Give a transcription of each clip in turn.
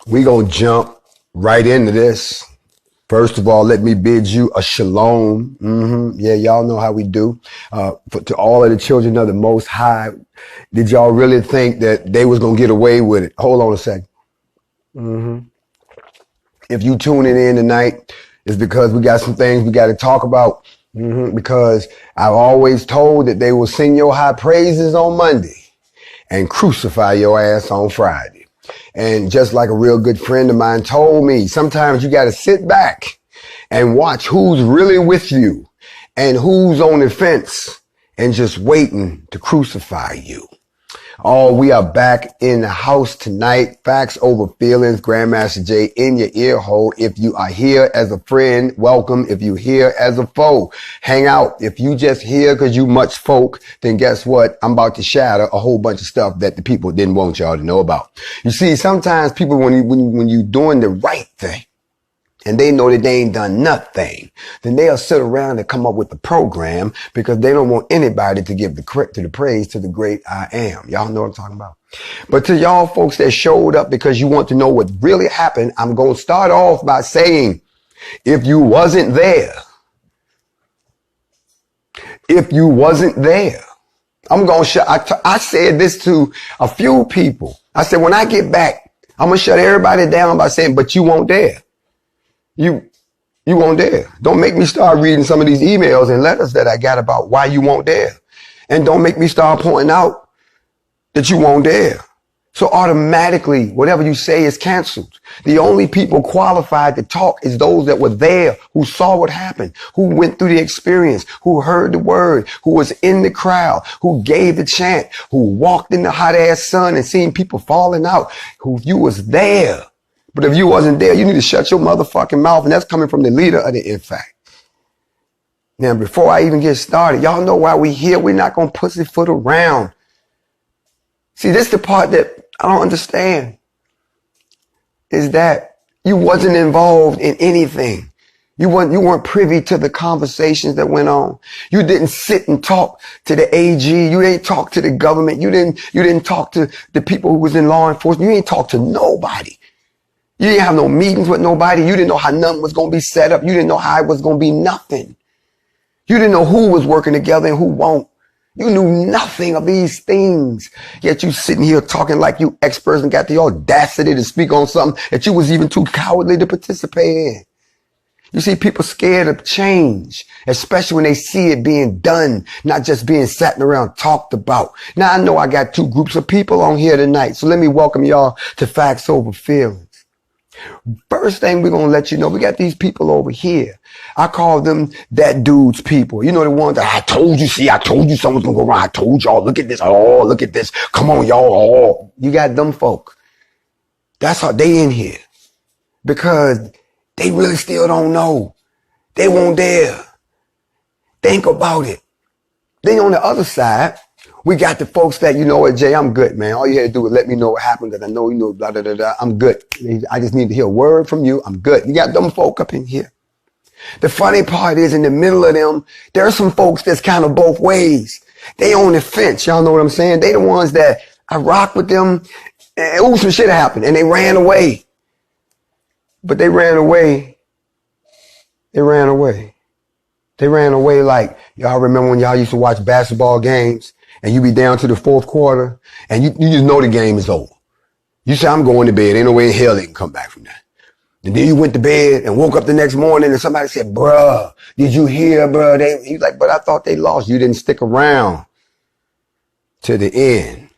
We gonna jump right into this. First of all, let me bid you a shalom. Yeah, y'all know how we do. To all of the children of the Most High, did y'all really think that they was gonna get away with it? Hold on a second. If you tuning in tonight, it's because we got some things we got to talk about. Because I've always told that they will sing your high praises on Monday and crucify your ass on Friday. And just like a real good friend of mine told me, sometimes you got to sit back and watch who's really with you and who's on the fence and just waiting to crucify you. Oh, we are back in the house tonight. Facts over feelings. Grandmaster Jay in your ear hole. If you are here as a friend, welcome. If you here as a foe, hang out. If you just here because you much folk, then guess what? I'm about to shatter a whole bunch of stuff that the people didn't want y'all to know about. You see, sometimes people, when you doing the right thing, and they know that they ain't done nothing, then they'll sit around and come up with the program because they don't want anybody to give the credit to the praise to the great I am. Y'all know what I'm talking about. But to y'all folks that showed up because you want to know what really happened, I'm going to start off by saying, if you wasn't there, I'm going to I said this to a few people. I said, when I get back, I'm going to shut everybody down by saying, but you won't dare. You won't dare. Don't make me start reading some of these emails and letters that I got about why you won't dare. And don't make me start pointing out that you won't dare. So automatically, whatever you say is canceled. The only people qualified to talk is those that were there, who saw what happened, who went through the experience, who heard the word, who was in the crowd, who gave the chant, who walked in the hot ass sun and seen people falling out, who you was there. But if you wasn't there, you need to shut your motherfucking mouth. And that's coming from the leader of the NFAC. Now, before I even get started, y'all know why we here. We're not going to pussyfoot around. See, this is the part that I don't understand. Is that you wasn't involved in anything. You weren't privy to the conversations that went on. You didn't sit and talk to the AG. You didn't talk to the government. You didn't talk to the people who was in law enforcement. You didn't talk to nobody. You didn't have no meetings with nobody. You didn't know how nothing was going to be set up. You didn't know how it was going to be nothing. You didn't know who was working together and who won't. You knew nothing of these things. Yet you sitting here talking like you experts and got the audacity to speak on something that you was even too cowardly to participate in. You see, people scared of change, especially when they see it being done, not just being sat around talked about. Now, I know I got two groups of people on here tonight, so let me welcome y'all to Facts Over Feelings. First thing we're going to let you know, we got these people over here. I call them that dude's people. You know, the ones that I told you something's going to go wrong. I told y'all, look at this. Oh, look at this. Come on, y'all. Oh, you got them folk. That's how they in here because they really still don't know. They won't dare. Think about it. Then on the other side, we got the folks that, you know what, Jay, I'm good, man. All you had to do was let me know what happened because I know you know, blah, blah, blah, blah. I'm good. I just need to hear a word from you. I'm good. You got them folk up in here. The funny part is in the middle of them, there are some folks that's kind of both ways. They on the fence. Y'all know what I'm saying? They the ones that I rock with them. And some shit happened and they ran away. But they ran away. They ran away like, y'all remember when y'all used to watch basketball games? And you be down to the fourth quarter, and you just know the game is over. You say, I'm going to bed. Ain't no way in hell they can come back from that. And then you went to bed and woke up the next morning, and somebody said, bruh, did you hear, bruh? He's like, but I thought they lost. You didn't stick around to the end.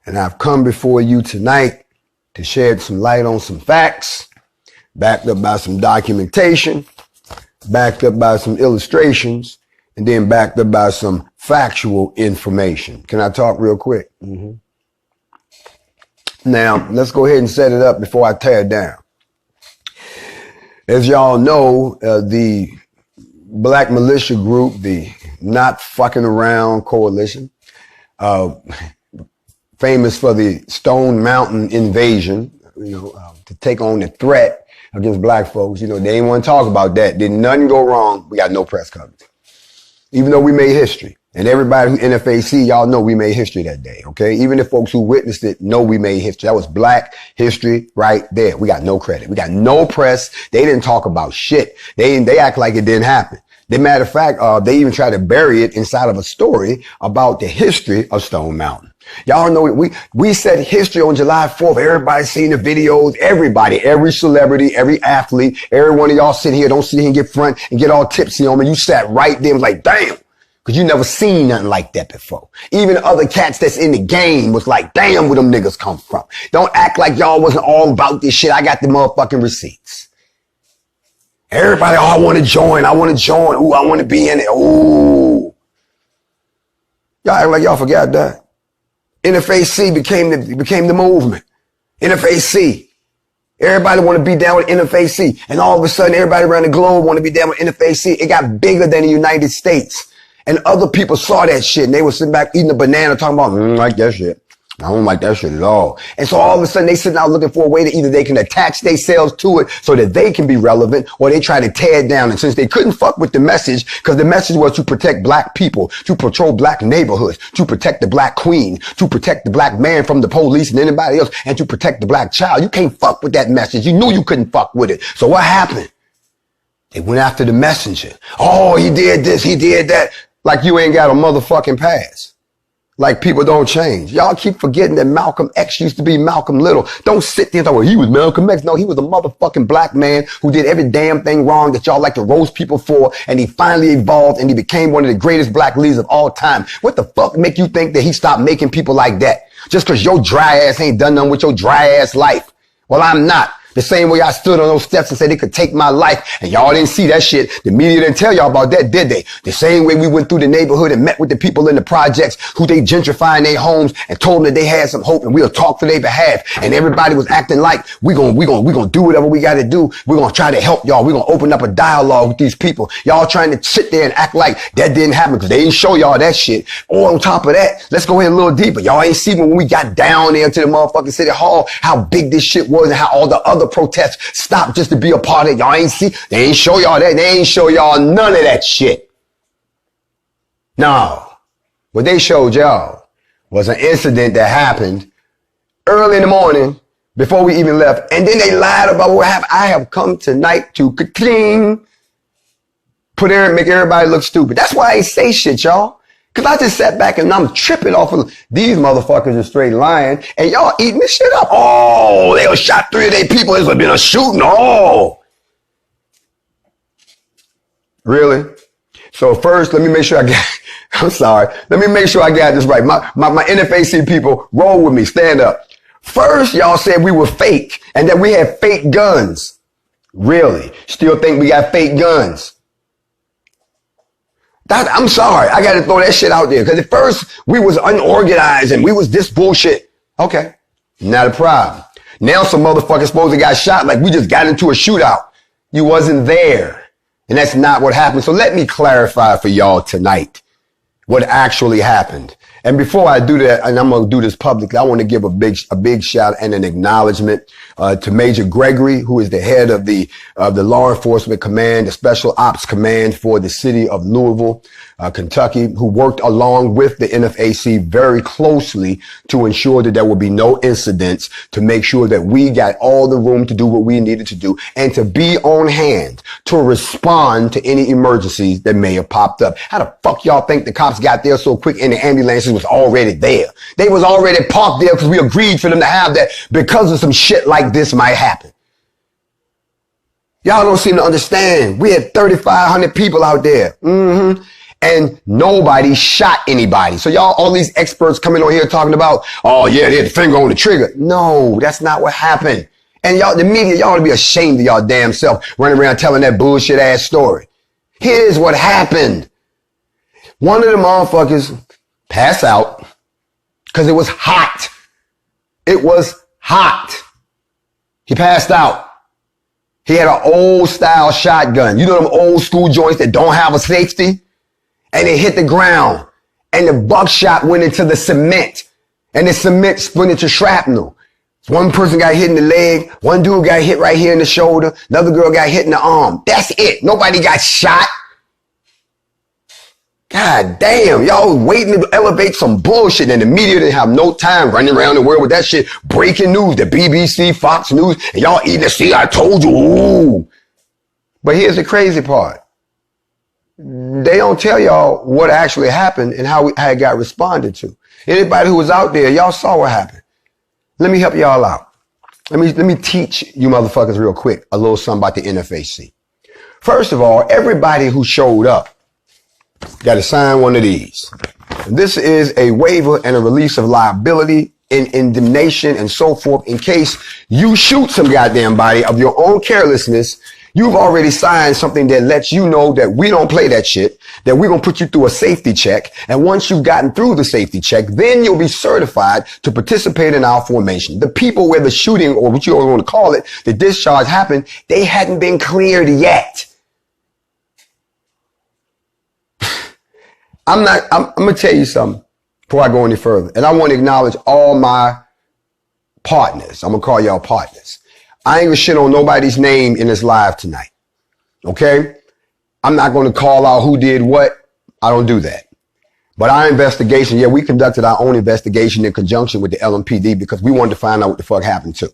And I've come before you tonight to shed some light on some facts, backed up by some documentation, backed up by some illustrations, and then backed up by some factual information. Can I talk real quick? Now, let's go ahead and set it up before I tear it down. As y'all know, the black militia group, the Not Fucking Around Coalition, famous for the Stone Mountain invasion, to take on the threat against black folks. They didn't want to talk about that. Did nothing go wrong. We got no press coverage. Even though we made history. And everybody who NFAC, y'all know we made history that day, okay? Even the folks who witnessed it know we made history. That was black history right there. We got no credit. We got no press. They didn't talk about shit. They act like it didn't happen. Matter of fact, they even tried to bury it inside of a story about the history of Stone Mountain. Y'all know we said history on July 4th. Everybody's seen the videos. Everybody, every celebrity, every athlete, every one of y'all sit here, don't sit here and get front and get all tipsy on me. You sat right there and was like, damn. Cause you never seen nothing like that before. Even other cats that's in the game was like, damn, where them niggas come from. Don't act like y'all wasn't all about this shit. I got the motherfucking receipts. Everybody, oh, I want to join. Ooh, I want to be in it. Ooh. Y'all act like y'all forgot that. NFAC became the movement. NFAC. Everybody want to be down with NFAC. And all of a sudden, everybody around the globe want to be down with NFAC. It got bigger than the United States. And other people saw that shit and they were sitting back eating a banana talking about, I don't like that shit. I don't like that shit at all. And so all of a sudden they sitting out looking for a way to either they can attach themselves to it so that they can be relevant, or they try to tear it down. And since they couldn't fuck with the message, because the message was to protect black people, to patrol black neighborhoods, to protect the black queen, to protect the black man from the police and anybody else, and to protect the black child. You can't fuck with that message. You knew you couldn't fuck with it. So what happened? They went after the messenger. Oh, he did this, he did that. Like you ain't got a motherfucking pass. Like people don't change. Y'all keep forgetting that Malcolm X used to be Malcolm Little. Don't sit there and talk, well, he was Malcolm X. No, he was a motherfucking black man who did every damn thing wrong that y'all like to roast people for. And he finally evolved and he became one of the greatest black leaders of all time. What the fuck make you think that he stopped making people like that? Just cause your dry ass ain't done nothing with your dry ass life. Well, I'm not. The same way I stood on those steps and said they could take my life, and y'all didn't see that shit. The media didn't tell y'all about that, did they? The same way we went through the neighborhood and met with the people in the projects who they gentrifying their homes and told them that they had some hope and we'll talk for their behalf. And everybody was acting like we gonna do whatever we got to do. We're gonna try to help y'all. We're gonna open up a dialogue with these people. Y'all trying to sit there and act like that didn't happen because they didn't show y'all that shit. Or on top of that, let's go in a little deeper. Y'all ain't see when we got down there to the motherfucking city hall how big this shit was and how all the other protests stopped just to be a part of it. Y'all ain't see, they ain't show y'all that. They ain't show y'all none of that shit. No. What they showed y'all was an incident that happened early in the morning before we even left. And then they lied about what happened. I have come tonight to ka-cling, make everybody look stupid. That's why I ain't say shit, y'all. Cause I just sat back and I'm tripping off of these motherfuckers are straight lying and y'all eating this shit up. Oh, they shot 3 of their people. It's been a shooting. Oh, really? So first, let me make sure I'm sorry. Let me make sure I got this right. My NFAC people, roll with me. Stand up. First, y'all said we were fake and that we had fake guns. Really? Still think we got fake guns? I'm sorry. I got to throw that shit out there. Because at first we was unorganized and we was this bullshit. Okay. Not a problem. Now some motherfuckers supposed to got shot like we just got into a shootout. You wasn't there. And that's not what happened. So let me clarify for y'all tonight what actually happened. And before I do that, and I'm going to do this publicly, I want to give a big shout and an acknowledgement to Major Gregory, who is the head of the Law Enforcement Command, the Special Ops Command for the city of Louisville, Kentucky, who worked along with the NFAC very closely to ensure that there would be no incidents, to make sure that we got all the room to do what we needed to do, and to be on hand to respond to any emergencies that may have popped up. How the fuck y'all think the cops got there so quick and the ambulances was already there? They was already parked there because we agreed for them to have that because of some shit like this might happen. Y'all don't seem to understand. We had 3,500 people out there. And nobody shot anybody. So y'all, all these experts coming on here talking about, oh yeah, they had the finger on the trigger. No, that's not what happened. And y'all, the media, y'all ought to be ashamed of y'all damn self running around telling that bullshit ass story. Here's what happened. One of the motherfuckers passed out because it was hot. It was hot. He passed out. He had an old style shotgun. You know them old school joints that don't have a safety? And it hit the ground. And the buckshot went into the cement. And the cement split into shrapnel. One person got hit in the leg. One dude got hit right here in the shoulder. Another girl got hit in the arm. That's it. Nobody got shot. God damn, y'all waiting to elevate some bullshit, and the media didn't have no time running around the world with that shit. Breaking news, the BBC, Fox News, and y'all eating the see, I told you. Ooh. But here's the crazy part. They don't tell y'all what actually happened and how it got responded to. Anybody who was out there, y'all saw what happened. Let me help y'all out. Let me teach you motherfuckers real quick a little something about the NFAC. First of all, everybody who showed up got to sign one of these. This is a waiver and a release of liability and indemnation and so forth in case you shoot some goddamn body of your own carelessness. You've already signed something that lets you know that we don't play that shit, that we're going to put you through a safety check. And once you've gotten through the safety check, then you'll be certified to participate in our formation. The people where the shooting, or what you want to call it, the discharge happened, they hadn't been cleared yet. I'm going to tell you something before I go any further. And I want to acknowledge all my partners. I'm going to call y'all partners. I ain't going to shit on nobody's name in this live tonight. Okay? I'm not going to call out who did what. I don't do that. But our investigation, yeah, we conducted our own investigation in conjunction with the LMPD because we wanted to find out what the fuck happened to.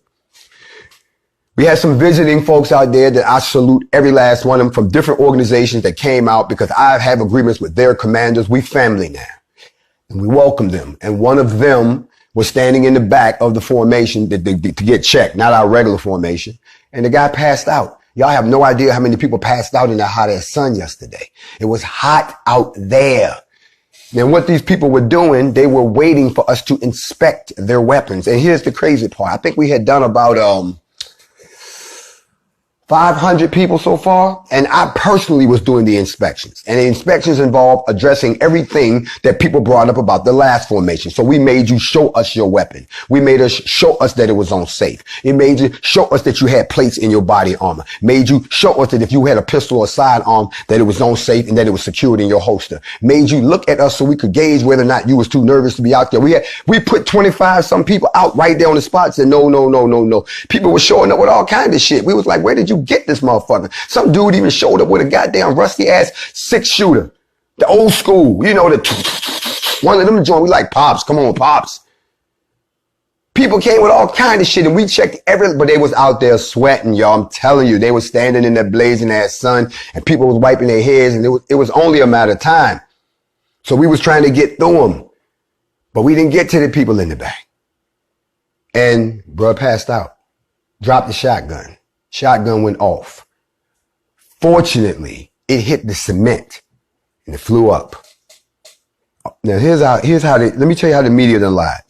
We had some visiting folks out there that I salute every last one of them from different organizations that came out because I have agreements with their commanders. We family now. And we welcome them. And one of them was standing in the back of the formation to get checked, not our regular formation. And the guy passed out. Y'all have no idea how many people passed out in that hot ass sun yesterday. It was hot out there. Now, what these people were doing, they were waiting for us to inspect their weapons. And here's the crazy part. I think we had done about 500 people so far, and I personally was doing the inspections. And the inspections involved addressing everything that people brought up about the last formation. So we made you show us your weapon. We made us show us that it was on safe. It made you show us that you had plates in your body armor. Made you show us that if you had a pistol or sidearm, that it was on safe and that it was secured in your holster. Made you look at us so we could gauge whether or not you was too nervous to be out there. We put 25 some people out right there on the spot. Said no. People were showing up with all kinds of shit. We was like, where did you get this motherfucker? Some dude even showed up with a goddamn rusty ass 6-shooter. The old school, you know, one of them joint. We like, Pops, come on, Pops. People came with all kinds of shit and we checked but they was out there sweating, y'all. I'm telling you, they was standing in that blazing ass sun and people was wiping their heads and it was only a matter of time. So we was trying to get through them, but we didn't get to the people in the back. And bruh passed out, dropped the shotgun. Shotgun went off. Fortunately, it hit the cement and it flew up. Now, let me tell you how the media done lied.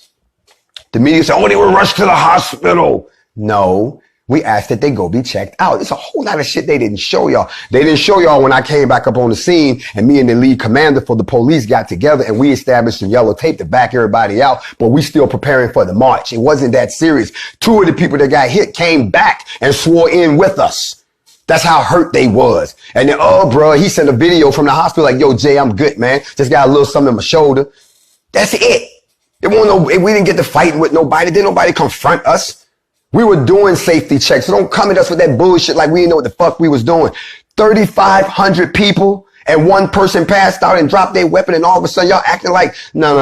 The media said, oh, they were rushed to the hospital. No, we asked that they go be checked out. There's a whole lot of shit they didn't show y'all. They didn't show y'all when I came back up on the scene and me and the lead commander for the police got together and we established some yellow tape to back everybody out, but we still preparing for the march. It wasn't that serious. 2 of the people that got hit came back and swore in with us. That's how hurt they was. And then, oh, bro, he sent a video from the hospital like, yo, Jay, I'm good, man. Just got a little something in my shoulder. That's it. We didn't get to fighting with nobody. Didn't nobody confront us. We were doing safety checks. So don't come at us with that bullshit like we didn't know what the fuck we was doing. 3,500 people and one person passed out and dropped their weapon and all of a sudden y'all acting like, no.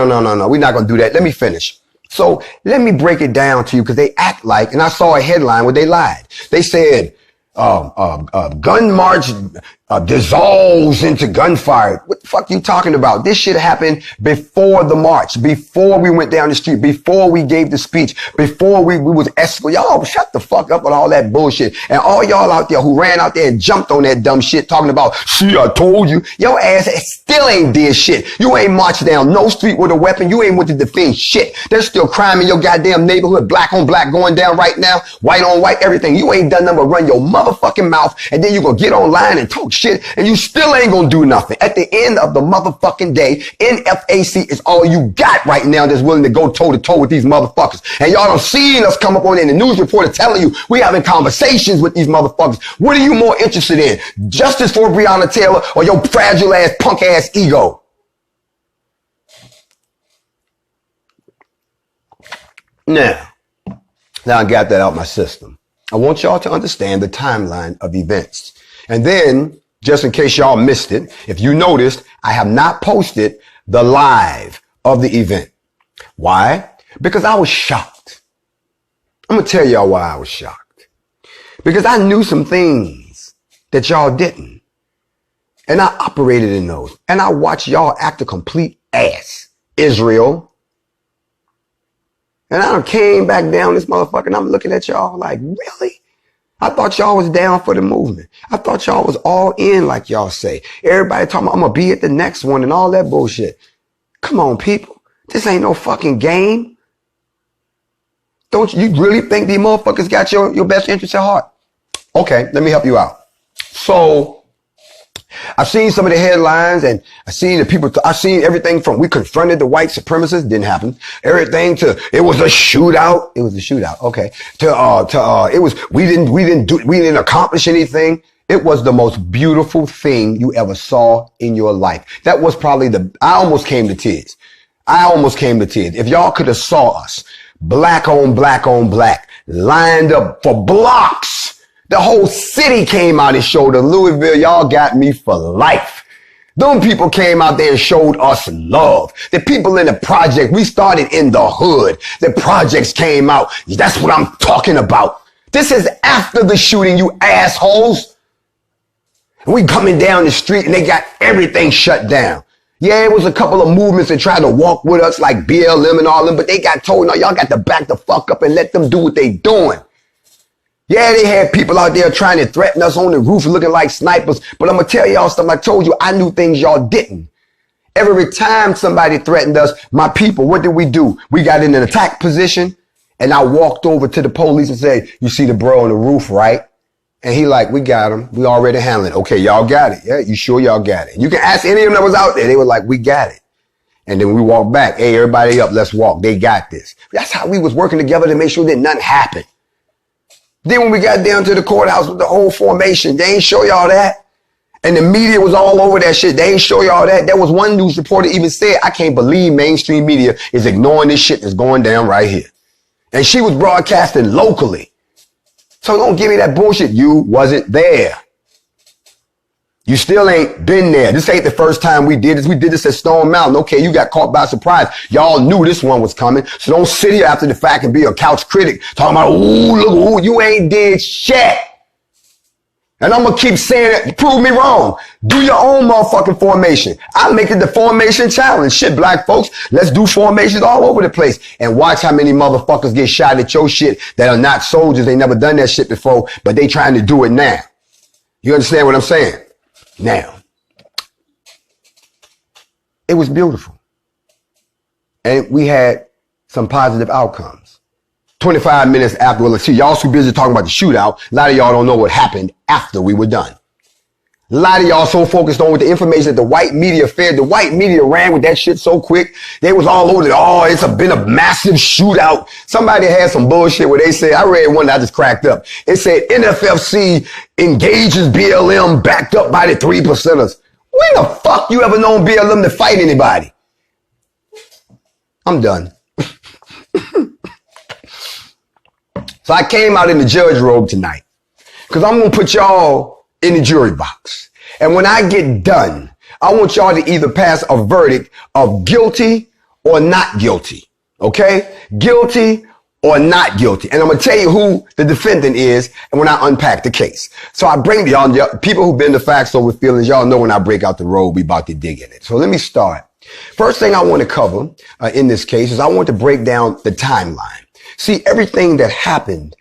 We're not going to do that. Let me finish. So let me break it down to you because they act like, and I saw a headline where they lied. They said, gun march dissolves into gunfire. What the fuck you talking about? This shit happened before the march, before we went down the street, before we gave the speech, before we was escorted. Y'all shut the fuck up with all that bullshit. And all y'all out there who ran out there and jumped on that dumb shit talking about, see, I told you. Your ass still ain't did shit. You ain't marched down no street with a weapon. You ain't went to defend shit. There's still crime in your goddamn neighborhood, black on black going down right now, white on white, everything. You ain't done nothing but run your motherfucking mouth and then you gonna get online and talk shit and you still ain't gonna do nothing. At the end of the motherfucking day, NFAC is all you got right now that's willing to go toe to toe with these motherfuckers. And y'all done seen us come up on in the news reporter telling you we having conversations with these motherfuckers. What are you more interested in? Justice for Breonna Taylor or your fragile ass punk ass ego? Now I got that out my system. I want y'all to understand the timeline of events. And then, just in case y'all missed it, if you noticed, I have not posted the live of the event. Why? Because I was shocked. I'm going to tell y'all why I was shocked. Because I knew some things that y'all didn't. And I operated in those. And I watched y'all act a complete ass. Israel. And I done came back down this motherfucker and I'm looking at y'all like, really? I thought y'all was down for the movement. I thought y'all was all in like y'all say. Everybody talking about I'm going to be at the next one and all that bullshit. Come on, people. This ain't no fucking game. Don't you really think these motherfuckers got your best interest at heart? Okay, let me help you out. So I've seen some of the headlines and I've seen everything from we confronted the white supremacists, didn't happen. Everything to it was a shootout. It was a shootout. Okay. It was we didn't accomplish anything. It was the most beautiful thing you ever saw in your life. That was probably I almost came to tears. If y'all could have saw us black on black on black lined up for blocks. The whole city came out and showed us, Louisville, y'all got me for life. Them people came out there and showed us love. The people in the project, we started in the hood. The projects came out. That's what I'm talking about. This is after the shooting, you assholes. And we coming down the street and they got everything shut down. Yeah, it was a couple of movements that tried to walk with us like BLM and all them, but they got told, no, y'all got to back the fuck up and let them do what they doing. Yeah, they had people out there trying to threaten us on the roof looking like snipers. But I'm going to tell y'all something. I told you I knew things y'all didn't. Every time somebody threatened us, my people, what did we do? We got in an attack position and I walked over to the police and said, you see the bro on the roof, right? And he like, we got him. We already handling it. Okay, y'all got it. Yeah, you sure y'all got it? You can ask any of them that was out there. They were like, we got it. And then we walked back. Hey, everybody up. Let's walk. They got this. That's how we was working together to make sure that nothing happened. Then when we got down to the courthouse with the whole formation, they ain't show y'all that. And the media was all over that shit. They ain't show y'all that. There was one news reporter even said, I can't believe mainstream media is ignoring this shit that's going down right here. And she was broadcasting locally. So don't give me that bullshit. You wasn't there. You still ain't been there. This ain't the first time we did this. We did this at Stone Mountain. Okay, you got caught by surprise. Y'all knew this one was coming. So don't sit here after the fact and be a couch critic talking about, ooh, look, ooh, you ain't did shit. And I'm going to keep saying it. Prove me wrong. Do your own motherfucking formation. I'm making the formation challenge. Shit, black folks, let's do formations all over the place and watch how many motherfuckers get shot at your shit that are not soldiers. They never done that shit before, but they trying to do it now. You understand what I'm saying? Now, it was beautiful. And we had some positive outcomes. 25 minutes after, well, see, y'all so busy talking about the shootout. A lot of y'all don't know what happened after we were done. A lot of y'all so focused on with the information that the white media fed. The white media ran with that shit so quick. They was all over it. Oh, it's been a massive shootout. Somebody had some bullshit where they said, I read one that I just cracked up. It said NFFC engages BLM backed up by the 3%ers. When the fuck you ever known BLM to fight anybody? I'm done. So I came out in the judge robe tonight because I'm going to put y'all in the jury box. And when I get done, I want y'all to either pass a verdict of guilty or not guilty. Okay? Guilty or not guilty. And I'm going to tell you who the defendant is and when I unpack the case. So I bring y'all, people who've been to FACTZ with feelings, y'all know when I break out the robe, we about to dig in it. So let me start. First thing I want to cover in this case is I want to break down the timeline. See, everything that happened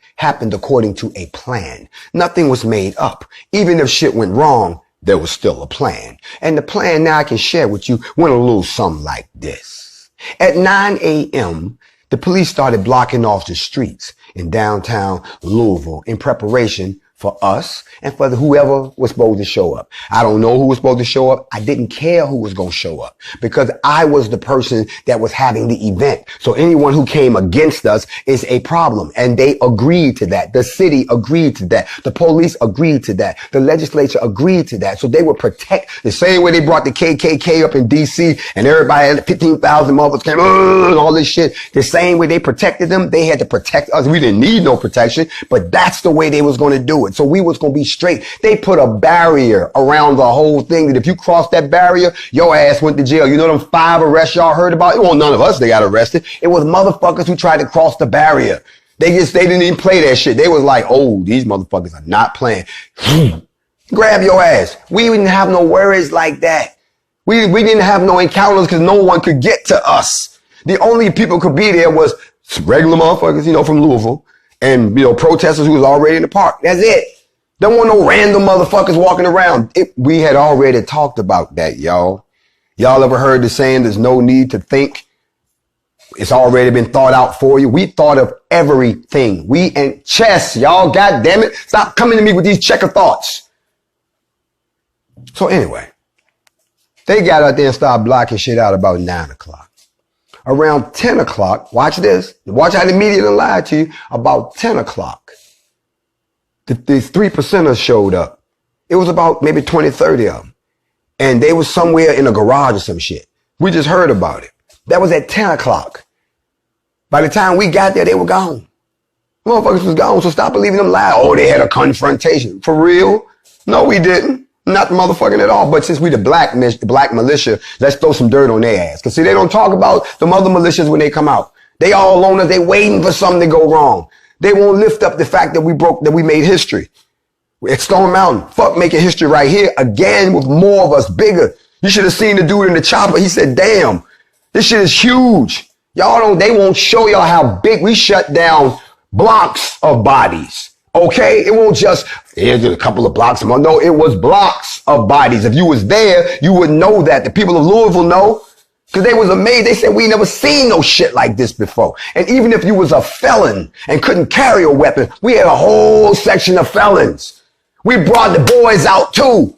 according to a plan. Nothing was made up. Even if shit went wrong, there was still a plan. And the plan now I can share with you went a little something like this. At 9 a.m., the police started blocking off the streets in downtown Louisville in preparation for us and for whoever was supposed to show up. I don't know who was supposed to show up. I didn't care who was going to show up because I was the person that was having the event. So anyone who came against us is a problem. And they agreed to that. The city agreed to that. The police agreed to that. The legislature agreed to that. So they would protect the same way they brought the KKK up in DC and everybody, 15,000 motherfuckers came, and all this shit. The same way they protected them, they had to protect us. We didn't need no protection, but that's the way they was going to do it. it. So we was going to be straight. They put a barrier around the whole thing that if you crossed that barrier, your ass went to jail. You know them 5 arrests y'all heard about? It wasn't none of us that got arrested. It was motherfuckers who tried to cross the barrier. They didn't even play that shit. They was like, oh, these motherfuckers are not playing. Grab your ass. We didn't have no worries like that. We didn't have no encounters because no one could get to us. The only people could be there was regular motherfuckers, you know, from Louisville and, you know, protesters who was already in the park. That's it. There weren't no random motherfuckers walking around. We had already talked about that, y'all. Y'all ever heard the saying, there's no need to think? It's already been thought out for you. We thought of everything. We and chess, y'all. God damn it. Stop coming to me with these checker thoughts. So anyway, they got out there and started blocking shit out about 9 o'clock. Around 10 o'clock, watch this. Watch how the media done lied to you. About 10 o'clock, these 3%ers showed up. It was about maybe 20, 30 of them. And they was somewhere in a garage or some shit. We just heard about it. That was at 10 o'clock. By the time we got there, they were gone. Motherfuckers was gone, so stop believing them lies. Oh, they had a confrontation. For real? No, we didn't. Not motherfucking at all. But since we the black militia, let's throw some dirt on their ass. Cause see, they don't talk about the other militias when they come out. They all alone as they waiting for something to go wrong. They won't lift up the fact that we made history. At Stone Mountain, fuck making history right here again with more of us, bigger. You should have seen the dude in the chopper. He said, damn, this shit is huge. They won't show y'all how big we shut down blocks of bodies. Okay, it won't just, here's a couple of blocks. No, it was blocks of bodies. If you was there, you would know that. The people of Louisville know, because they was amazed. They said, we never seen no shit like this before. And even if you was a felon and couldn't carry a weapon, we had a whole section of felons. We brought the boys out too.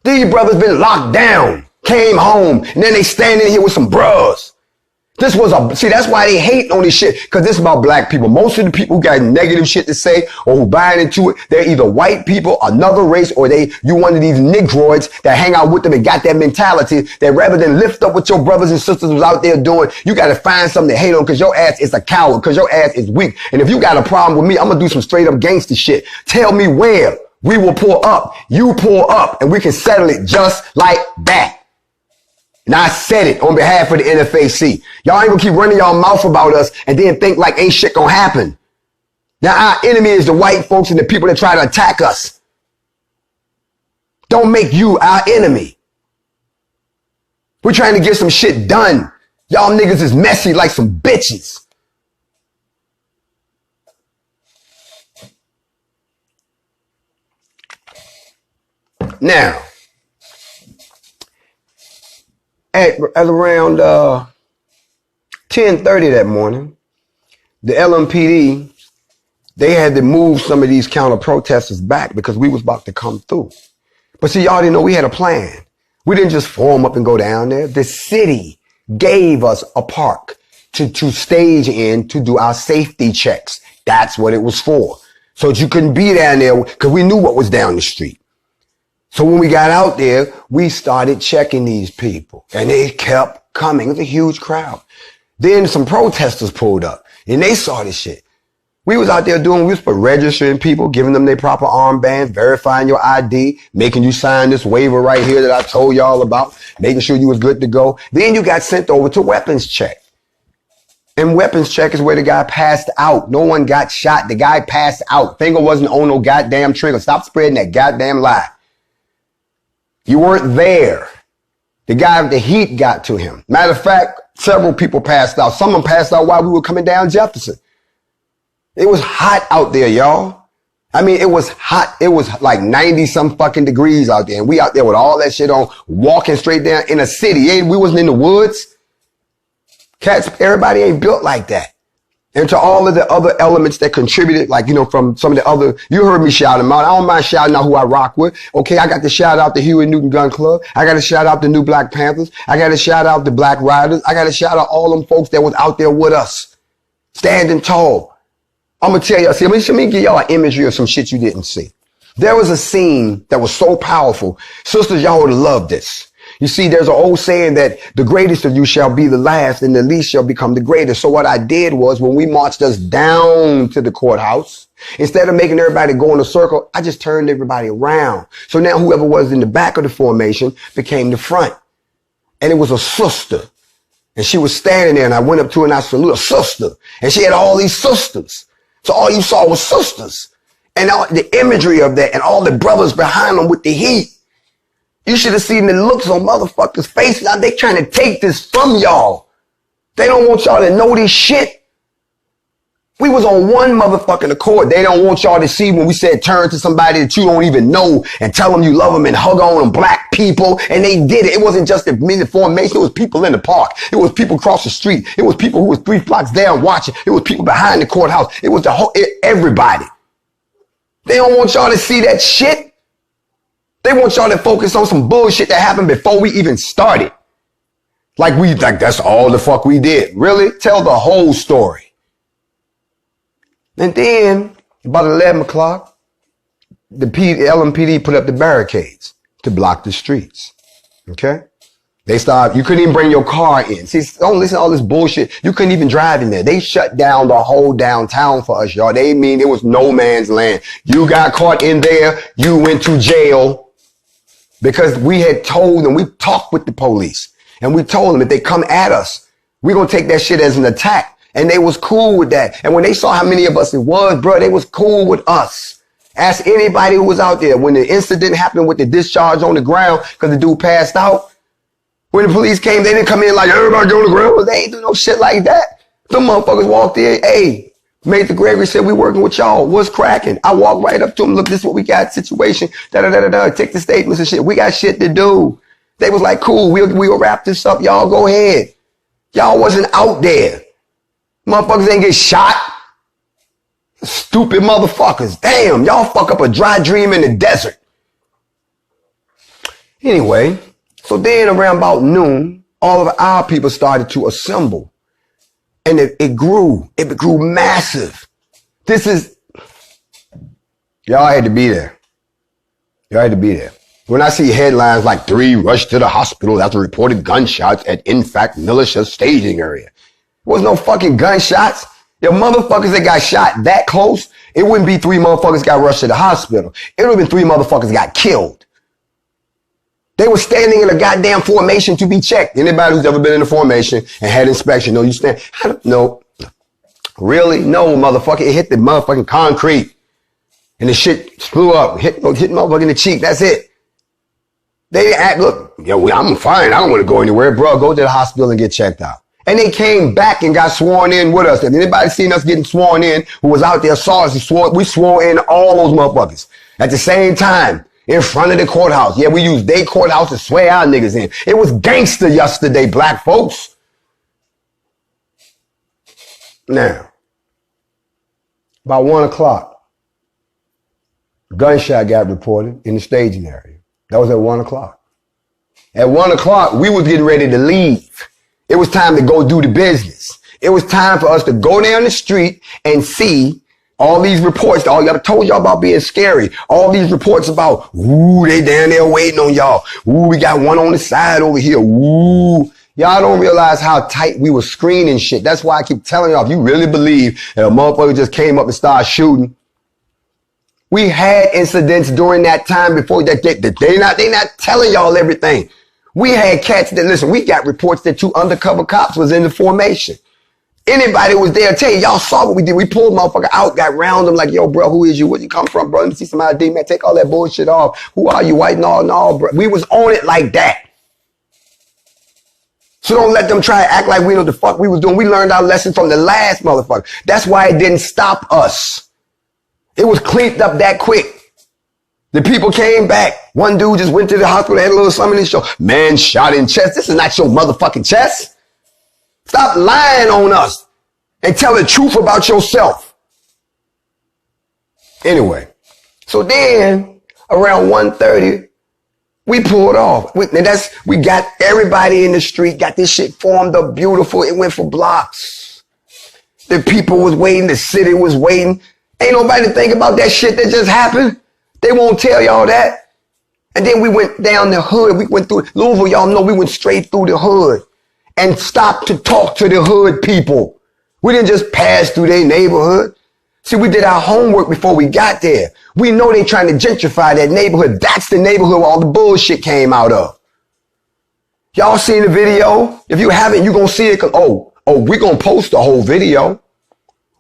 These brothers been locked down, came home, and then they standing here with some bros. This was see, that's why they hate on this shit, because this is about black people. Most of the people who got negative shit to say or who buying into it, they're either white people, another race, or you one of these negroids that hang out with them and got that mentality that rather than lift up what your brothers and sisters was out there doing, you got to find something to hate on because your ass is a coward, because your ass is weak. And if you got a problem with me, I'm going to do some straight up gangster shit. Tell me where. We will pull up. You pull up, and we can settle it just like that. And I said it on behalf of the NFAC. Y'all ain't gonna keep running y'all mouth about us and then think like ain't shit gonna happen. Now our enemy is the white folks and the people that try to attack us. Don't make you our enemy. We're trying to get some shit done. Y'all niggas is messy like some bitches. Now, at around 10:30 that morning, the LMPD, they had to move some of these counter protesters back because we was about to come through. But see, y'all didn't know we had a plan. We didn't just form up and go down there. The city gave us a park to stage in to do our safety checks. That's what it was for. So that you couldn't be down there because we knew what was down the street. So when we got out there, we started checking these people and they kept coming. It was a huge crowd. Then some protesters pulled up and they saw this shit. We was out there we was registering people, giving them their proper armbands, verifying your ID, making you sign this waiver right here that I told y'all about, making sure you was good to go. Then you got sent over to weapons check. And weapons check is where the guy passed out. No one got shot. The guy passed out. Finger wasn't on no goddamn trigger. Stop spreading that goddamn lie. You weren't there. The guy with the heat got to him. Matter of fact, several people passed out. Some of them passed out while we were coming down Jefferson. It was hot out there, y'all. I mean, it was hot. It was like 90 some fucking degrees out there. And we out there with all that shit on, walking straight down in a city. We wasn't in the woods. Cats, everybody ain't built like that. And to all of the other elements that contributed, like, from some of the other, you heard me shout them out. I don't mind shouting out who I rock with. Okay, I got to shout out the Huey Newton Gun Club. I got to shout out the New Black Panthers. I got to shout out the Black Riders. I got to shout out all them folks that was out there with us, standing tall. I'm going to tell you, let me give y'all an imagery of some shit you didn't see. There was a scene that was so powerful. Sisters, y'all would have loved this. You see, there's an old saying that the greatest of you shall be the last and the least shall become the greatest. So what I did was when we marched us down to the courthouse, instead of making everybody go in a circle, I just turned everybody around. So now whoever was in the back of the formation became the front. And it was a sister. And she was standing there and I went up to her and I saluted a sister. And she had all these sisters. So all you saw was sisters. And all the imagery of that and all the brothers behind them with the heat. You should have seen the looks on motherfuckers' faces. Now they trying to take this from y'all. They don't want y'all to know this shit. We was on one motherfucking accord. They don't want y'all to see when we said turn to somebody that you don't even know and tell them you love them and hug on them, black people. And they did it. It wasn't just the formation. It was people in the park. It was people across the street. It was people who was 3 blocks down watching. It was people behind the courthouse. It was everybody. They don't want y'all to see that shit. They want y'all to focus on some bullshit that happened before we even started. Like that's all the fuck we did. Really? Tell the whole story. And then about 11 o'clock, the LMPD put up the barricades to block the streets. Okay? They stopped. You couldn't even bring your car in. See, don't listen to all this bullshit. You couldn't even drive in there. They shut down the whole downtown for us, y'all. They mean it was no man's land. You got caught in there. You went to jail. Because we had told them, we talked with the police and we told them if they come at us, we're going to take that shit as an attack. And they was cool with that. And when they saw how many of us it was, bro, they was cool with us. Ask anybody who was out there when the incident happened with the discharge on the ground because the dude passed out. When the police came, they didn't come in like everybody on the ground. They ain't do no shit like that. Them motherfuckers walked in. Hey, Major Gregory said, we working with y'all. What's cracking? I walked right up to him. Look, this is what we got. Situation. Take the statements and shit. We got shit to do. They was like, cool. We'll wrap this up. Y'all go ahead. Y'all wasn't out there. Motherfuckers ain't get shot. Stupid motherfuckers. Damn. Y'all fuck up a dry dream in the desert. Anyway, so then around about noon, all of our people started to assemble. And it grew massive. Y'all had to be there. Y'all had to be there. When I see headlines like 3 rushed to the hospital after reported gunshots at NFAC militia staging area. There was no fucking gunshots. The motherfuckers that got shot that close, it wouldn't be 3 motherfuckers got rushed to the hospital. It would have been 3 motherfuckers got killed. They were standing in a goddamn formation to be checked. Anybody who's ever been in a formation and had inspection, no, you stand. No. Really? No, motherfucker. It hit the motherfucking concrete. And the shit flew up. Hit motherfucker in the cheek. That's it. They didn't act, look, yo, I'm fine. I don't want to go anywhere. Bro, go to the hospital and get checked out. And they came back and got sworn in with us. If anybody seen us getting sworn in who was out there saw us, we swore in all those motherfuckers at the same time. In front of the courthouse. Yeah, we used their courthouse to swear our niggas in. It was gangster yesterday, black folks. Now, about 1 o'clock, gunshot got reported in the staging area. That was at 1 o'clock. At 1 o'clock, we was getting ready to leave. It was time to go do the business. It was time for us to go down the street and see all these reports, I told y'all about being scary. All these reports about, they down there waiting on y'all. We got one on the side over here. Y'all don't realize how tight we were screening shit. That's why I keep telling y'all, if you really believe that a motherfucker just came up and started shooting. We had incidents during that time before that. They not telling y'all everything. We had cats that, listen, we got reports that 2 undercover cops was in the formation. Anybody was there, tell you, y'all saw what we did. We pulled motherfucker out, got round them like, yo, bro, who is you? Where you come from, bro? Let me see some ID, man. Take all that bullshit off. Who are you? White? No, bro. We was on it like that. So don't let them try to act like we know the fuck we was doing. We learned our lesson from the last motherfucker. That's why it didn't stop us. It was cleaned up that quick. The people came back. One dude just went to the hospital, had a little something in his show. Man shot in chest. This is not your motherfucking chest. Stop lying on us and tell the truth about yourself. Anyway, so then around 1:30, we pulled off. We got everybody in the street, got this shit formed up beautiful. It went for blocks. The people was waiting. The city was waiting. Ain't nobody think about that shit that just happened. They won't tell y'all that. And then we went down the hood. We went through Louisville. Y'all know we went straight through the hood and stopped to talk to the hood people. We didn't just pass through their neighborhood. See, we did our homework before we got there. We know they trying to gentrify that neighborhood. That's the neighborhood where all the bullshit came out of. Y'all seen the video? If you haven't, you gonna see it. We gonna post the whole video.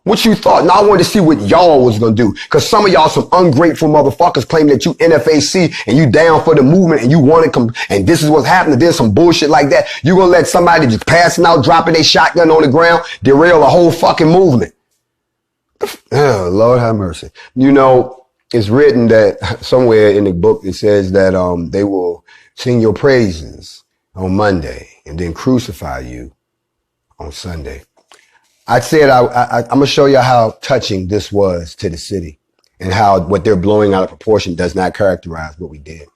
What you thought? Now I wanted to see what y'all was gonna do. Cause some of y'all some ungrateful motherfuckers claiming that you NFAC and you down for the movement and you want to come and this is what's happening. There's some bullshit like that. You gonna let somebody just passing out, dropping their shotgun on the ground, derail the whole fucking movement. Oh, Lord have mercy. You know, it's written that somewhere in the book it says that they will sing your praises on Monday and then crucify you on Sunday. I said I'm going to show you how touching this was to the city and how what they're blowing out of proportion does not characterize what we did.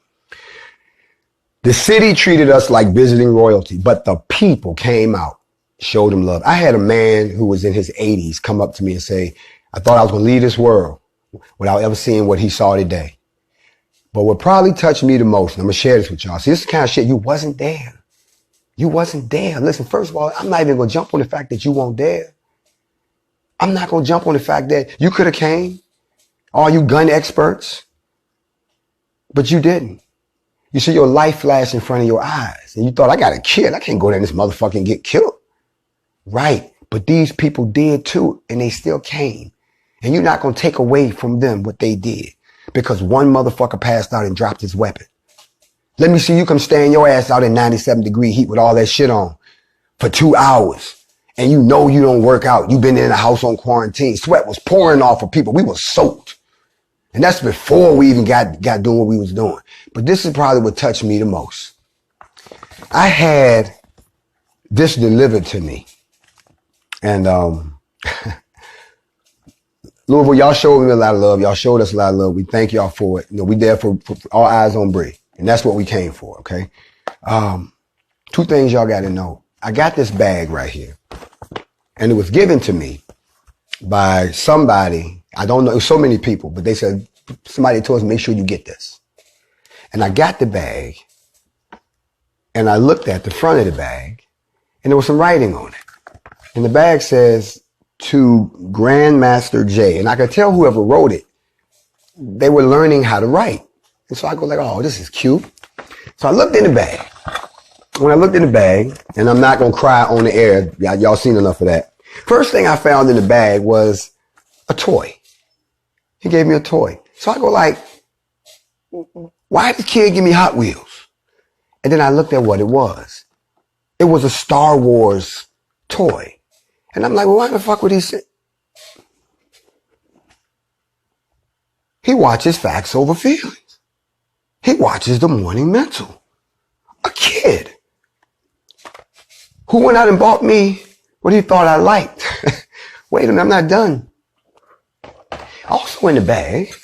The city treated us like visiting royalty, but the people came out, showed them love. I had a man who was in his 80s come up to me and say, I thought I was going to leave this world without ever seeing what he saw today. But what probably touched me the most, and I'm going to share this with y'all. See, this is the kind of shit you wasn't there. You wasn't there. Listen, first of all, I'm not even going to jump on the fact that you weren't there. I'm not going to jump on the fact that you could have came, all you gun experts, but you didn't. You see your life flash in front of your eyes and you thought, I got a kid. I can't go there and this motherfucker and get killed. Right. But these people did too, and they still came. And you're not going to take away from them what they did because one motherfucker passed out and dropped his weapon. Let me see you come stand your ass out in 97-degree heat with all that shit on for 2 hours. And you know you don't work out. You've been in the house on quarantine. Sweat was pouring off of people. We were soaked. And that's before we even got doing what we was doing. But this is probably what touched me the most. I had this delivered to me. And Louisville, y'all showed me a lot of love. Y'all showed us a lot of love. We thank y'all for it. You know, we there for all eyes on Bree. And that's what we came for, okay? 2 things y'all got to know. I got this bag right here. And it was given to me by somebody. I don't know, so many people, but they said, somebody told us, make sure you get this. And I got the bag and I looked at the front of the bag and there was some writing on it. And the bag says, to Grandmaster J. And I could tell whoever wrote it, they were learning how to write. And so I go like, oh, this is cute. So I looked in the bag. When I looked in the bag, and I'm not going to cry on the air, y'all seen enough of that. First thing I found in the bag was a toy. He gave me a toy. So I go like, why did the kid give me Hot Wheels? And then I looked at what it was. It was a Star Wars toy. And I'm like, well, why the fuck would he say? He watches Facts Over Feelings. He watches The Morning Mental. A kid who went out and bought me what he thought I liked. Wait a minute, I'm not done. Also in the bag,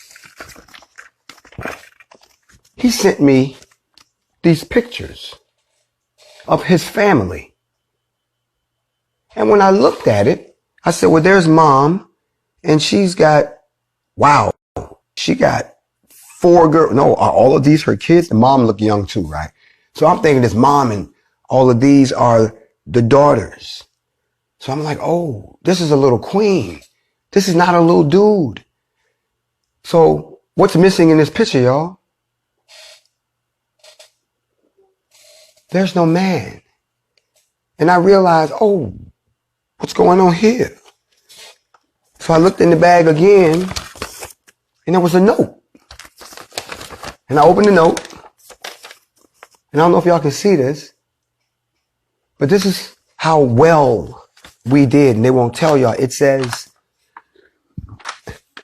he sent me these pictures of his family. And when I looked at it, I said, well, there's mom, and she's got, wow, she got 4 girls. No, are all of these her kids? The mom looked young too, right? So I'm thinking this mom and all of these are the daughters. So I'm like, oh, this is a little queen. This is not a little dude. So what's missing in this picture, y'all? There's no man. And I realized, oh, what's going on here? So I looked in the bag again, and there was a note. And I opened the note, and I don't know if y'all can see this, but this is how well we did, and they won't tell y'all. It says,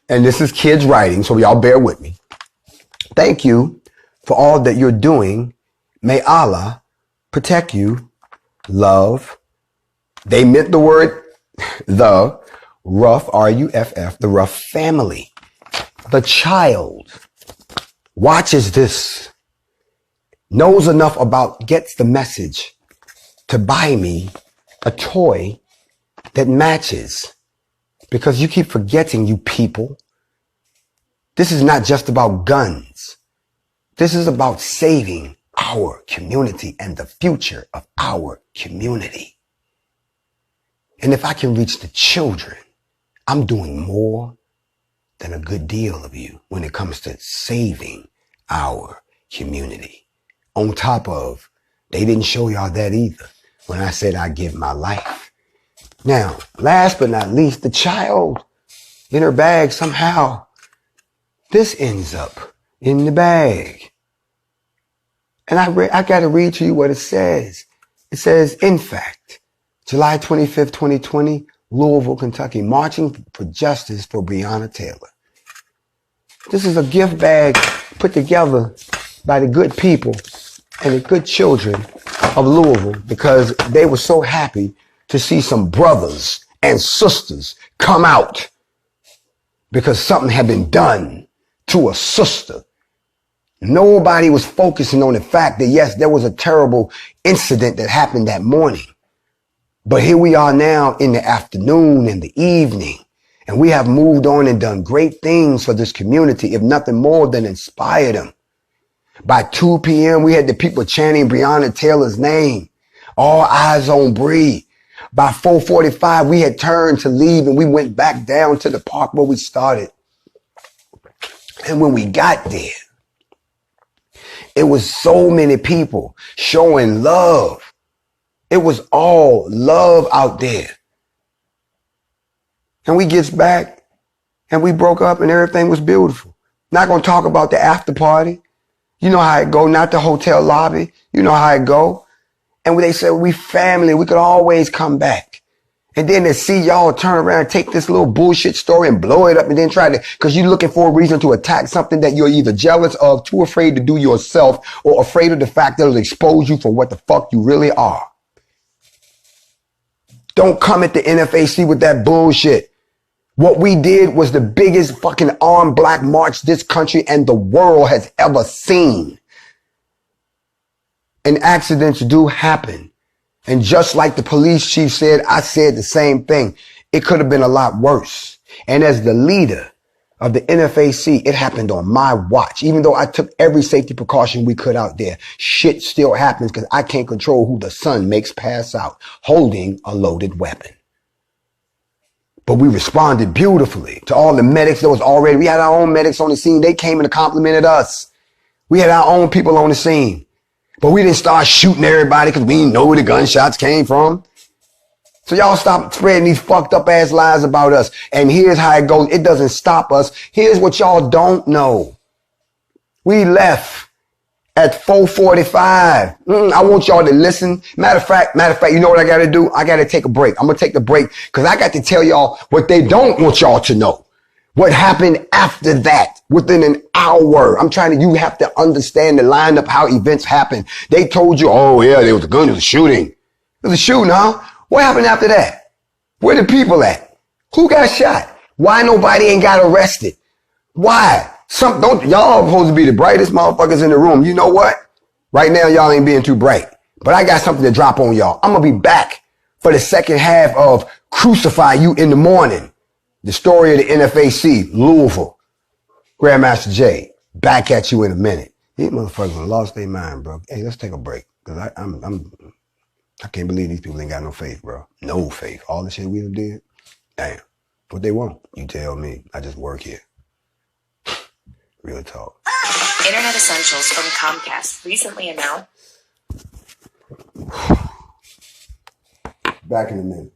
and this is kids writing, so y'all bear with me. Thank you for all that you're doing. May Allah protect you. Love. They meant the word the rough, R-U-F-F, the rough family. The child watches this, knows enough about, gets the message to buy me a toy that matches. Because you keep forgetting, you people, this is not just about guns. This is about saving our community and the future of our community. And if I can reach the children, I'm doing more than a good deal of you when it comes to saving our community. On top of, they didn't show y'all that either when I said I give my life. Now, last but not least, the child in her bag somehow, this ends up in the bag. And I got to read to you what it says. It says, NFAC, July 25th, 2020, Louisville, Kentucky, marching for justice for Breonna Taylor. This is a gift bag put together by the good people and the good children of Louisville because they were so happy to see some brothers and sisters come out because something had been done to a sister. Nobody was focusing on the fact that, yes, there was a terrible incident that happened that morning. But here we are now in the afternoon and the evening, and we have moved on and done great things for this community, if nothing more than inspire them. By 2 p.m., we had the people chanting Breonna Taylor's name. All eyes on Bree. By 4:45, we had turned to leave and we went back down to the park where we started. And when we got there, it was so many people showing love. It was all love out there. And we gets back and we broke up and everything was beautiful. Not going to talk about the after party. You know how it go, not the hotel lobby. You know how it go. And they said, we family, we could always come back. And then to see y'all turn around and take this little bullshit story and blow it up and then try to, because you're looking for a reason to attack something that you're either jealous of, too afraid to do yourself, or afraid of the fact that it'll expose you for what the fuck you really are. Don't come at the NFAC with that bullshit. What we did was the biggest fucking armed black march this country and the world has ever seen. And accidents do happen. And just like the police chief said, I said the same thing. It could have been a lot worse. And as the leader of the NFAC, it happened on my watch. Even though I took every safety precaution we could out there, shit still happens because I can't control who the sun makes pass out holding a loaded weapon. But we responded beautifully to all the medics that was already, we had our own medics on the scene. They came and complimented us. We had our own people on the scene. But we didn't start shooting everybody because we didn't know where the gunshots came from. So y'all stop spreading these fucked up ass lies about us. And here's how it goes. It doesn't stop us. Here's what y'all don't know. We left at 4:45. I want y'all to listen. Matter of fact, you know what I got to do? I got to take a break. I'm going to take the break because I got to tell y'all what they don't want y'all to know. What happened after that within an hour. You have to understand the lineup, how events happen. They told you, oh yeah, there was a gun, there was a shooting. There was a shooting, huh? What happened after that? Where the people at? Who got shot? Why nobody ain't got arrested? Why? Y'all supposed to be the brightest motherfuckers in the room. You know what? Right now, y'all ain't being too bright. But I got something to drop on y'all. I'm going to be back for the second half of Crucify You in the Morning. The story of the NFAC, Louisville. Grandmaster J, back at you in a minute. These motherfuckers lost their mind, bro. Hey, let's take a break. Cause I can't believe these people ain't got no faith, bro. No faith. All the shit we done did. Damn. What they want? You tell me. I just work here. Real talk. Internet Essentials from Comcast recently announced. Back in a minute.